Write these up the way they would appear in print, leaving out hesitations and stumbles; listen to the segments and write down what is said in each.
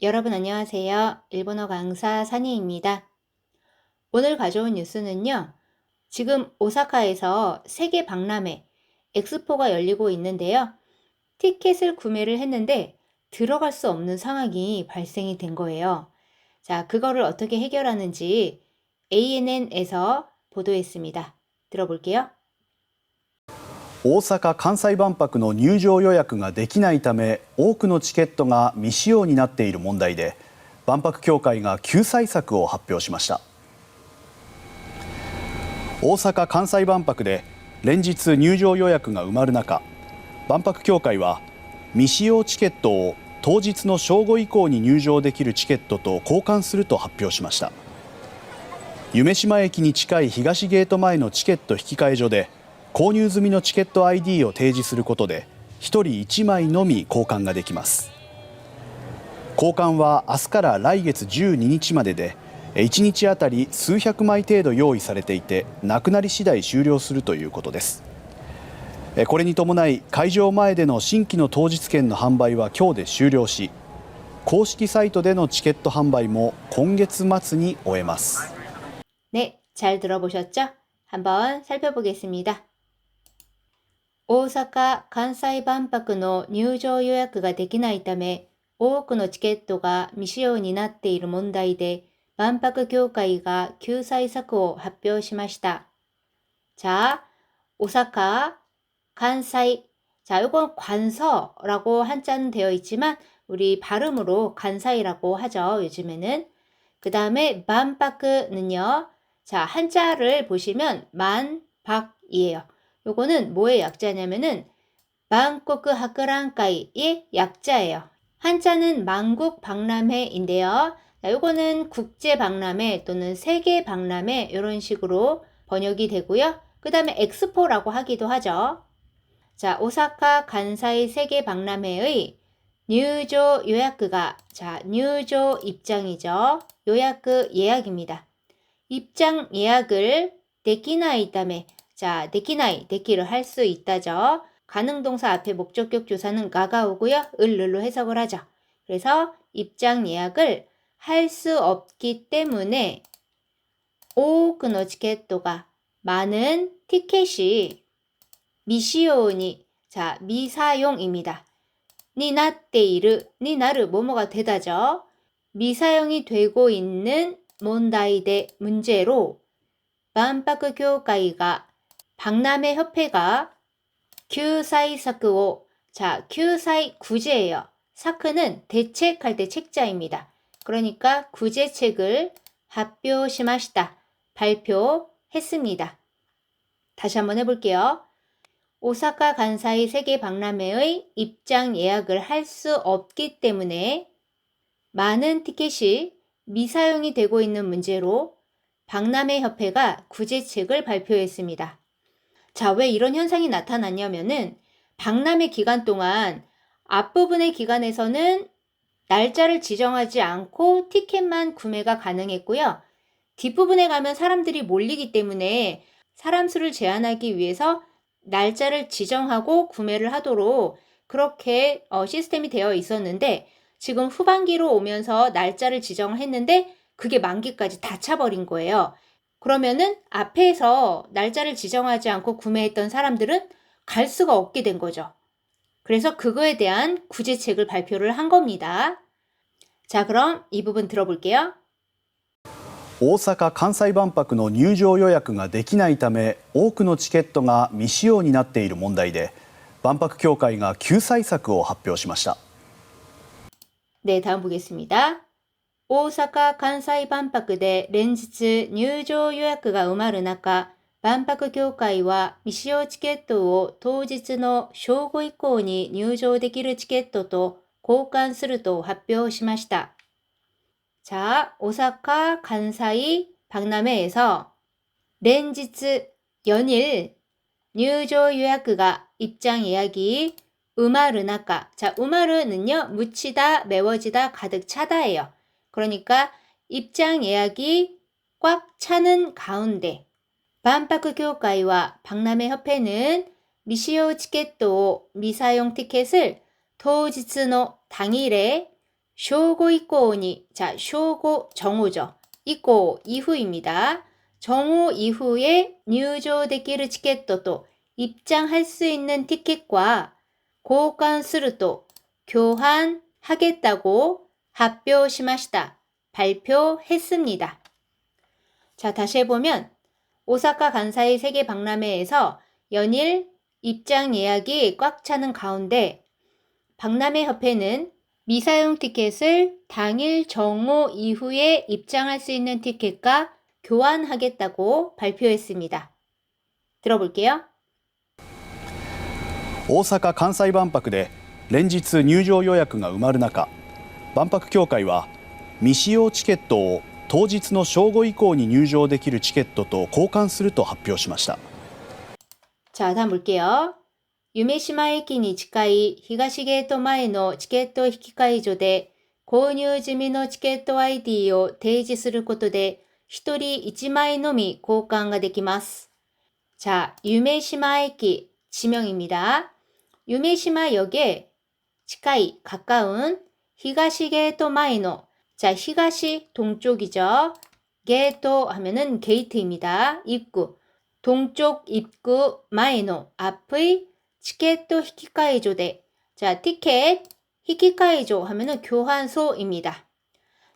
여러분 안녕하세요. 일본어 강사 산이입니다. 오늘 가져온 뉴스는요. 지금 오사카에서 세계 박람회 엑스포가 열리고 있는데요. 티켓을 구매를 했는데 들어갈 수 없는 상황이 발생이 된 거예요. 자, 그거를 어떻게 해결하는지 ANN에서 보도했습니다. 들어볼게요. 大阪・関西万博の入場予約ができないため多くのチケットが未使用になっている問題で万博協会が救済策を発表しました。大阪・関西万博で連日入場予約が埋まる中、万博協会は未使用チケットを当日の正午以降に入場できるチケットと交換すると発表しました。夢洲駅に近い東ゲート前のチケット引換え所で購入済みのチケット ID を提示することで1人1枚のみ交換ができます。交換は明日から来月12日までで1日あたり数百枚程度用意されていて、なくなり次第終了するということです。これに伴い会場前での新規の当日券の販売は今日で終了し、公式サイトでのチケット販売も今月末に終えます。네, 잘 들어보셨죠? 한번 살펴보겠습니다. 大阪・関西万博の入場予約ができないため、多くのチケットが未使用になっている問題で、万博協会が救済策を発表しました。자, 오사카, 간사이. 자, 이건 관서라고 한자는 되어 있지만 우리 발음으로 간사이라고 하죠. 요즘에는. 그 다음에 만박은요. 자, 한자를 보시면 만박이에요. 요거는 뭐의 약자냐면은 만국 학랑가이의 약자예요. 한자는 만국 박람회인데요. 자, 요거는 국제 박람회 또는 세계 박람회 이런 식으로 번역이 되고요. 그 다음에 엑스포라고 하기도 하죠. 자, 오사카 간사이 세계 박람회의入場 予約が, 자,入場 입장이죠. 요약 예약입니다. 입장 예약을 できないため, 자, できない, できる, 할 수 있다죠. 가능동사 앞에 목적격 조사는 가가 오고요. 을로 해석을 하죠. 그래서 입장 예약을 할 수 없기 때문에 多くのチケットが 많은 티켓이 미시오니, 자, 미사용입니다. 니 나테이르, 니 나르, 뭐뭐가 되다죠. 미사용이 되고 있는 문다이데 문제로 만박協会가 박람회 협회가救済 사크오, 자,救済 구제예요. 사크는 대책할 때 책자입니다. 그러니까 구제책을発表しました. 발표했습니다. 다시 한번 해볼게요. 오사카 간사이 세계 박람회의 입장 예약을 할 수 없기 때문에 많은 티켓이 미사용이 되고 있는 문제로 박람회 협회가 구제책을 발표했습니다. 자, 왜 이런 현상이 나타났냐면은 박람회 기간 동안 앞부분의 기간에서는 날짜를 지정하지 않고 티켓만 구매가 가능했고요. 뒷부분에 가면 사람들이 몰리기 때문에 사람 수를 제한하기 위해서 날짜를 지정하고 구매를 하도록 그렇게 시스템이 되어 있었는데 지금 후반기로 오면서 날짜를 지정을 했는데 그게 만기까지 다 차버린 거예요. 그러면은 앞에서 날짜를 지정하지 않고 구매했던 사람들은 갈 수가 없게 된 거죠. 그래서 그거에 대한 구제책을 발표를 한 겁니다. 자, 그럼 이 부분 들어볼게요. 大阪・関西万博の入場予約ができないため多くのチケットが未使用になっている問題で万博協会が救済策を発表しました。 네, 다음 보겠습니다. 大阪・関西万博で連日入場予約が埋まる中、万博協会は未使用チケットを当日の正午以降に入場できるチケットと交換すると発表しました。 자, 오사카 간사이 박람회에서 렌지츠 연일入場 予約가 입장 예약이 우마르나까. 자, 우마르는요, 묻히다, 메워지다, 가득 차다예요. 그러니까 입장 예약이 꽉 차는 가운데 반파크 교회와 박람회 협회는 미시오 티켓도 미사용 티켓을 토지츠노 당일에 正午以降に, 자, 正午, 정오죠. 以降, 이후입니다. 정오 이후에 入場できる チケットと 입장할 수 있는 티켓과 交換すると 교환하겠다고 発表しました. 발표했습니다. 자, 다시 해보면 오사카 간사이 세계 박람회에서 연일 입장 예약이 꽉 차는 가운데 박람회 협회는 미사용 티켓을 당일 정오 이후에 입장할 수 있는 티켓과 교환하겠다고 발표했습니다. 들어볼게요. 大阪・関西万博で連日入場予約が埋まる中、万博協会は未使用チケットを当日の正午以降に入場できるチケットと交換すると発表しました。 자, 다음 볼게요. 유메시마駅に近い東ゲート前のチケット引換所で購入済みのチケット ID を提示することで1人1枚のみ交換ができます。 자, 유메시마駅, 지명입니다. 유메시마역에 치카이, 가까운 히가시게이토 마이노, 자, 히가시 동쪽이죠. 게이토 하면은 게이트입니다. 입구, 동쪽 입구 마이노, 앞의 치켓도 히키카이조대, 자, 티켓 히키카이조 하면은 교환소입니다.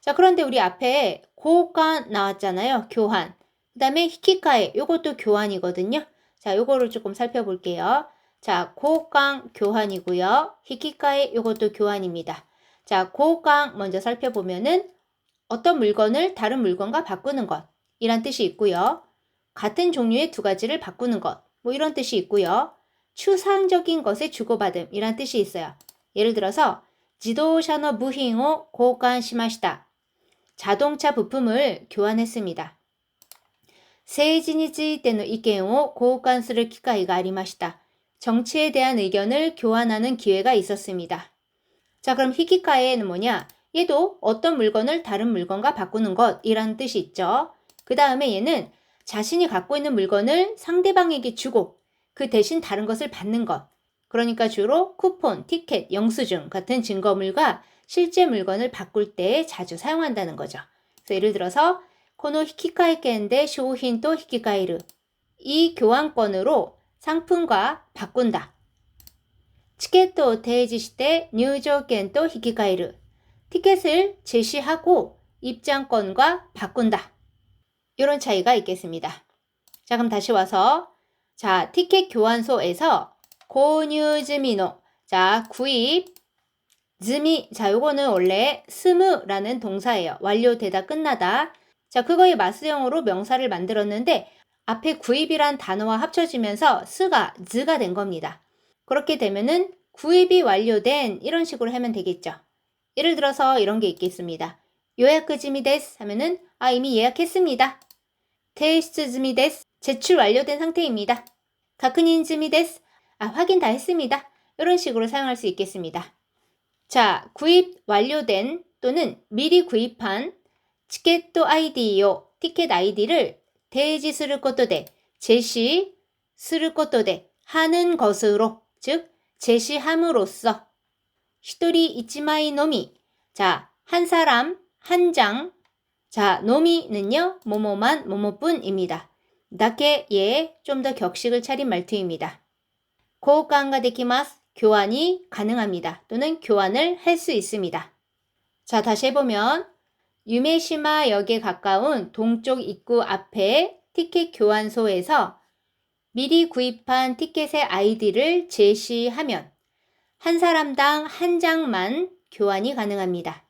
자, 그런데 우리 앞에 고간 나왔잖아요. 교환. 그 다음에 히키카이, 요것도 교환이거든요. 자, 요거를 조금 살펴볼게요. 자, 고강 교환이고요. 히키카이 요것도 교환입니다. 자, 고강 먼저 살펴보면은 어떤 물건을 다른 물건과 바꾸는 것 이란 뜻이 있고요. 같은 종류의 두 가지를 바꾸는 것 뭐 이런 뜻이 있고요. 추상적인 것의 주고받음 이란 뜻이 있어요. 예를 들어서 지도샤노 부힌を 交換しました. 자동차 부품을 교환했습니다. 政治についての意見を交換する機会がありました. 정치에 대한 의견을 교환하는 기회가 있었습니다. 자, 그럼 히키카에는 뭐냐? 얘도 어떤 물건을 다른 물건과 바꾸는 것이라는 뜻이 있죠. 그 다음에 얘는 자신이 갖고 있는 물건을 상대방에게 주고 그 대신 다른 것을 받는 것. 그러니까 주로 쿠폰, 티켓, 영수증 같은 증거물과 실제 물건을 바꿀 때 자주 사용한다는 거죠. 그래서 예를 들어서 코노 히키카에케인데 쇼힌と 히키카에르. 이 교환권으로 상품과 바꾼다. 치켓도提示して 入場券と 히키카에르. 티켓을 제시하고 입장권과 바꾼다. 이런 차이가 있겠습니다. 자, 그럼 다시 와서 자, 티켓 교환소에서 고뉴즈미노. 자, 구입 즈미. 자, 요거는 원래 스무라는 동사예요. 완료되다 끝나다. 자, 그거의 맞수형으로 명사를 만들었는데 앞에 구입이란 단어와 합쳐지면서 스가 즈가 된 겁니다. 그렇게 되면은 구입이 완료된 이런 식으로 하면 되겠죠. 예를 들어서 이런 게 있겠습니다. 요약 즈미 데스 하면은 이미 예약했습니다. 테이스트 즈미 데스 제출 완료된 상태입니다. 가크닌 즈미 데스 확인 다 했습니다. 이런 식으로 사용할 수 있겠습니다. 자, 구입 완료된 또는 미리 구입한 치켓 아이디요, 티켓 아이디를提示することで, 제시することで 하는 것으로, 즉 제시함으로써 一人一枚のみ. 자, 한 사람 한 장. 자, 노미는요, 뭐뭐만 뭐뭐뿐입니다. 다케에 좀 더 격식을 차린 말투입니다. 고간가 데키마스. 교환이 가능합니다. 또는 교환을 할 수 있습니다. 자, 다시 해보면 유메시마 역에 가까운 동쪽 입구 앞에 티켓 교환소에서 미리 구입한 티켓의 아이디를 제시하면 한 사람당 한 장만 교환이 가능합니다.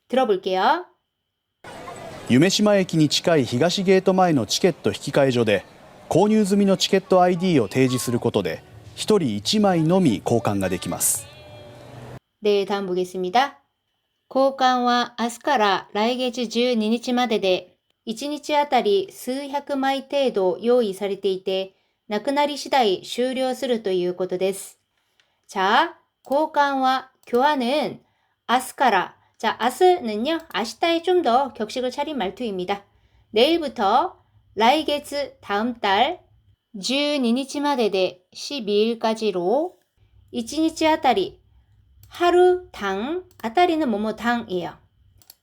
들어볼게요. 夢洲駅に近い東ゲート前のチケット引換所で購入済みのチケット ID を提示することで1人1枚のみ交換ができます。 네, 다음 보겠습니다. 交換は明日から来月12日までで1日あたり数百枚程度用意されていてなくなり次第終了するということです。 자, 交換は 교환은 明日から 자, 아스는요, 아시다에 좀 더 격식을 차린 말투입니다. 내일부터, 라이게츠 다음 달, 12日までで 12일까지로, 1日あたり 하루 당, 아따리는 뭐뭐 당이에요.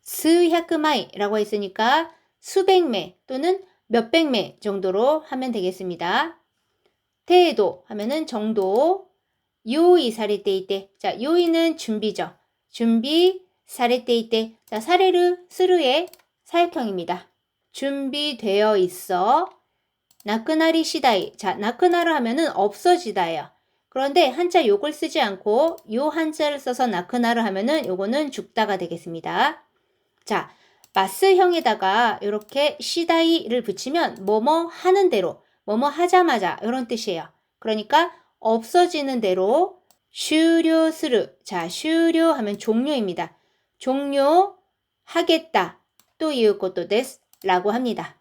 스百마이라고 했으니까 수백 매 또는 몇백 매 정도로 하면 되겠습니다. 테도 하면은 정도, 요이 사레테 이때, 자 요이는 준비죠. 준비 사레테 이때, 자 사레르 스루의 사역형입니다. 준비되어 있어. 나크나리 시다이, 자 나크나르 하면은 없어지다예요. 그런데 한자 요걸 쓰지 않고 요 한자를 써서 나크나르 하면은 요거는 죽다가 되겠습니다. 자, 마스형에다가 이렇게 시다이를 붙이면 뭐뭐 하는 대로, 뭐뭐 하자마자 이런 뜻이에요. 그러니까 없어지는 대로終了する. 자, 終了 하면 종료입니다. 종료하겠다. 또いうことです. 라고 합니다.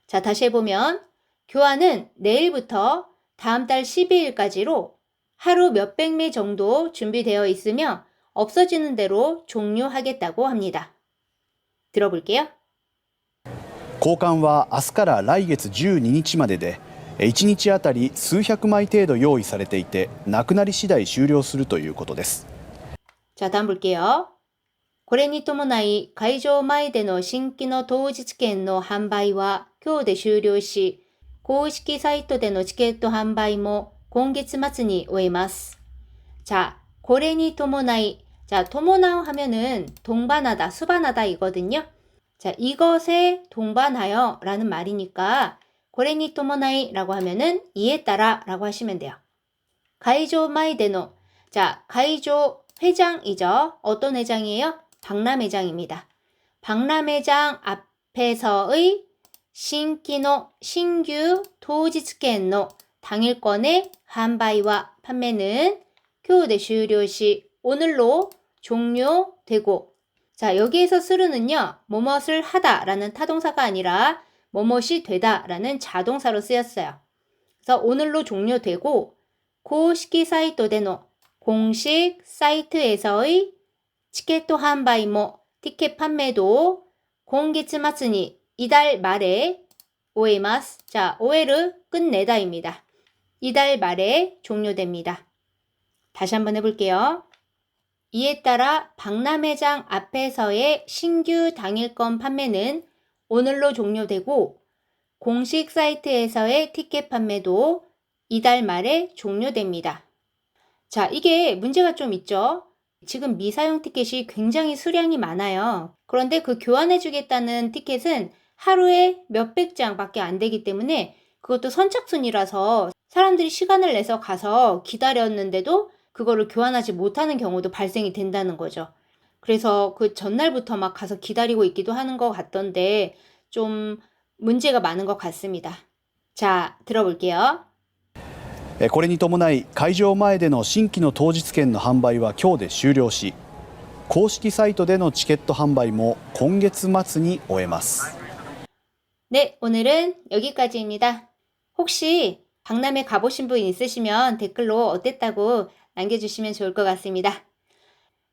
자, 다시 해보면 교환은 내일부터 다음 달 12일까지로 하루 몇백 매 정도 준비되어 있으며 없어지는 대로 종료하겠다고 합니다. 들어볼게요. 交換は明日から来月12日までで1日あたり数百枚程度用意されていてなくなり次第終了するということです。 자, 다음 볼게요. これに伴い会場前での新規の当日券の販売は今日で終了し、公式サイトでのチケット販売も今月末に終えます. 자, これに伴い. 자, 도모나오 하면은 동반하다, 수반하다 이거든요. 자, 이것에 동반하여 라는 말이니까 고레니 토모나이 라고 하면은 이에 따라 라고 하시면 돼요. 가이조 마이데노. 자, 가이조 회장이죠. 어떤 회장이에요? 박람회장입니다. 박람회장 앞에서의 신기노, 신규 도지츠켄노 당일권의販売와 판매는 교대終了시 오늘로 종료되고. 자, 여기에서 스루는요, 뭐뭇을 하다 라는 타동사가 아니라 뭐뭇이 되다 라는 자동사로 쓰였어요. 그래서 오늘로 종료되고, 공식 사이토데노, 공식 사이트에서의 티켓販売모, 티켓 판매도 공개츠마츠니 이달 말에 오에마스. 자, 오에르 끝내다입니다. 이달 말에 종료됩니다. 다시 한번 해볼게요. 이에 따라 박람회장 앞에서의 신규 당일권 판매는 오늘로 종료되고 공식 사이트에서의 티켓 판매도 이달 말에 종료됩니다. 자, 이게 문제가 좀 있죠. 지금 미사용 티켓이 굉장히 수량이 많아요. 그런데 그 교환해주겠다는 티켓은 하루에 몇백 장밖에 안 되기 때문에 그것도 선착순이라서 사람들이 시간을 내서 가서 기다렸는데도 그거를 교환하지 못하는 경우도 발생이 된다는 거죠. 그래서 그 전날부터 막 가서 기다리고 있기도 하는 것 같던데 좀 문제가 많은 것 같습니다. 자, 들어볼게요. これに伴い会場前での新規の当日券の販売は今日で終了し、公式サイトでのチケット販売も今月末に終えます。 네, 오늘은 여기까지입니다. 혹시 박람회 가보신 분 있으시면 댓글로 어땠다고 남겨주시면 좋을 것 같습니다.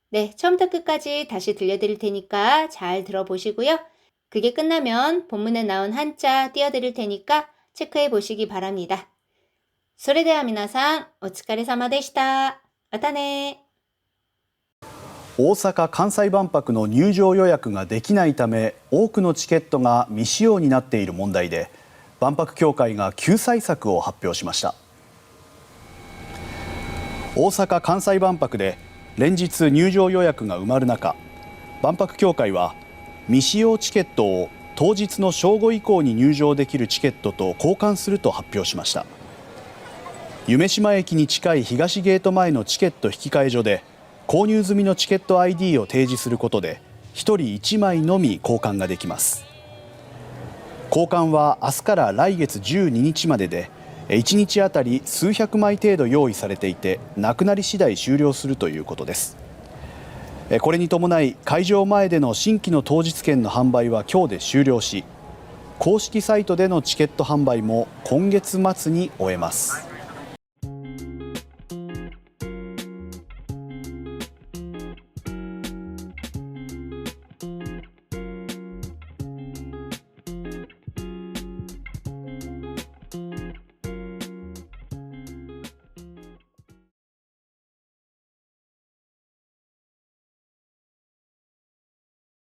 네, 처음부터 끝까지 다시 들려드릴 테니까 잘 들어보시고요. 그게 끝나면 본문에 나온 한자 띄워드릴 테니까 체크해 보시기 바랍니다. それでは皆さん、お疲れ様でした。またね。大阪・関西万博の入場予約ができないため多くのチケットが未使用になっている問題で万博協会が救済策を発表しました。大阪・関西万博で連日入場予約が埋まる中、万博協会は未使用チケットを当日の正午以降に入場できるチケットと交換すると発表しました。夢洲駅に近い東ゲート前のチケット引換所で購入済みのチケット ID を提示することで1人1枚のみ交換ができます。交換は明日から来月12日までで1日あたり数百枚程度用意されていてなくなり次第終了するということです。これに伴い会場前での新規の当日券の販売は今日で終了し、公式サイトでのチケット販売も今月末に終えます。